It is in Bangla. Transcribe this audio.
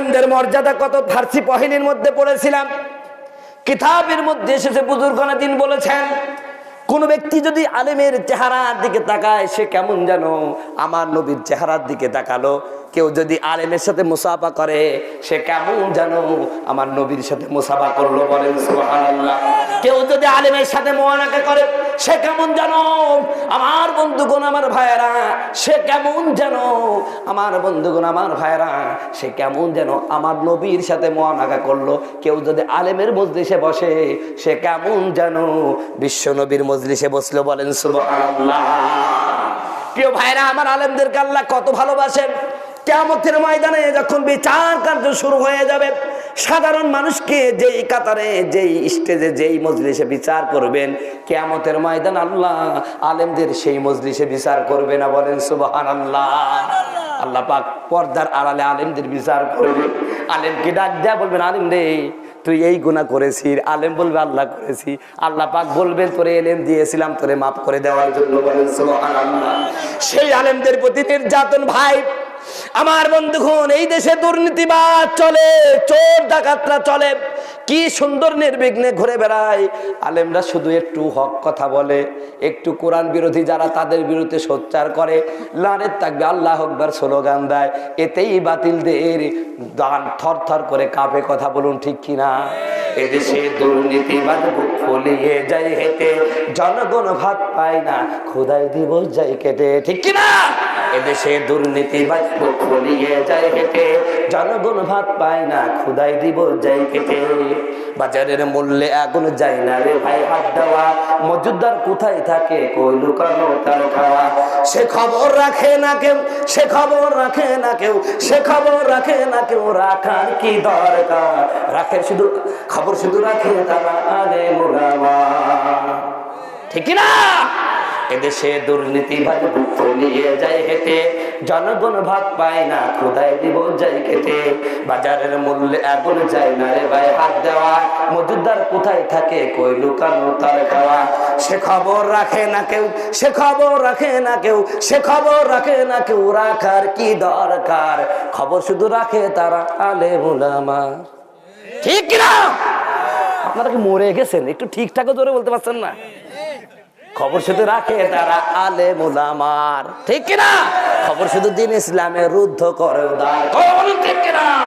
আলেমদের মর্যাদা কত ফার্সি পহিনীর মধ্যে পড়েছিলাম, কিতাবের মধ্যে এসেছে, বুজুর্গানে দিন বলেছেন, কোন ব্যক্তি যদি আলেমের চেহারার দিকে তাকায় সে কেমন যেন আমার নবীর চেহারার দিকে তাকালো। কেউ যদি আলেমের সাথে মুসাফা করে সে কেমন যেন আমার নবীর সাথে মুসাফা করলো, বলেন সুবহানাল্লাহ। কেউ যদি আলেমের সাথে মুআনাকা করে সে কেমন যেন আমার বন্ধুগণ, আমার ভাইয়েরা, সে কেমন যেন আমার বন্ধুগণ, আমার ভাইয়েরা, সে কেমন যেন আমার নবীর সাথে মুআনাকা করলো। কেউ যদি আলেমের মজলিসে বসে সে কেমন যেন বিশ্ব নবীর মজলিসে বসলো, বলেন সুবহানাল্লাহ। প্রিয় ভাইরা আমার, আলেমদেরকে আল্লাহ কত ভালোবাসেন। কিয়ামতের ময়দানে যখন বিচার কার্য শুরু হয়ে যাবে, সাধারণ মানুষকে যেই কাতারে, যেই স্টেজে, যেই মজলিসে বিচার করবেন, কিয়ামতের ময়দান আল্লাহ আলেমদের সেই মজলিসে বিচার করবে না, বলেন সুবহানাল্লাহ। আল্লাহ পাক পর্দার আড়ালে আলেমদের বিচার করবে। আলেমকে ডাক দেয়া বলবেন, আলেম রে তুই এই গুনাহ করেছিস। আলেম বলবে আল্লাহ করেছি। আল্লাহ পাক বলবেন তোরে এলেম দিয়েছিলাম তোরে মাফ করে দেওয়ার জন্য, বলেন সুবহানাল্লাহ। সেই আলেমদের প্রতি নির্যাতন ভাই আমার বন্ধুগণ, এই দেশে দুর্নীতিবাজ চলে, চোর ডাকাতরা চলে, কি সুন্দর নির্বিঘ্নে ঘুরে বেড়ায়। আলেমরা শুধু একটু হক কথা বলে, একটু কোরআন বিরোধী যারা তাদের বিরুদ্ধে সোচ্চার করে, লানের তাকবীর আল্লাহু আকবার স্লোগান দেয়, এতেই বাতিলদের দান থর থর করে কাঁপে। কথা বলুন ঠিক কিনা? এদেশে দুর্নীতিবাজ বুক ফুলিয়ে যায় হেঁটে, জনগণ ভাত পায় না, খোদাই দিবস যায় কেটে, ঠিক কিনা? এদেশে দুর্নীতিবাজ বুক ফুলিয়ে যায় হেঁটে, জনগণ ভাত পায় না, খোদাই দিবস যায় কেটে। বাজারের মূল্যে আগুন যায় না রে ভাই হাত দেওয়া, মজুদদার কোথায় থাকে কই লুকানো তার খাওয়া। সে খবর রাখে না কেউ, সে খবর রাখে না কেউ, সে খবর রাখে না কেউ, রাখার কি দরকার। রাখে শুধু খবর, শুধু রাখে তারা আলেম ওলামা, ঠিক না? এদেশে দুর্নীতিবাজ বুক ফুলিয়ে যায় হেঁটে, জনগণ ভাত পায় না, খোদাই দিবস যায় কেটে। বাজারের মূল্যে আগুন যায় না রে ভাই হাত দেওয়া, মজুদদার কোথায় থাকে কই লুকানো তার খাওয়া। সে খবর রাখে না কেউ, সে খবর রাখে না কেউ, সে খবর রাখে না কেউ, রাখার কি দরকার। খবর শুধু রাখে তারা আলেম ওলামা, ঠিক কিনা? আপনারা কি মরে গেছেন? একটু ঠিকঠাক জোরে বলতে পারছেন না? খবর শুধু রাখে তারা আলেম ওলামার, ঠিক কিনা? খবর শুধু দিন ইসলামের রুদ্ধ করে উদার, ঠিক কিনা?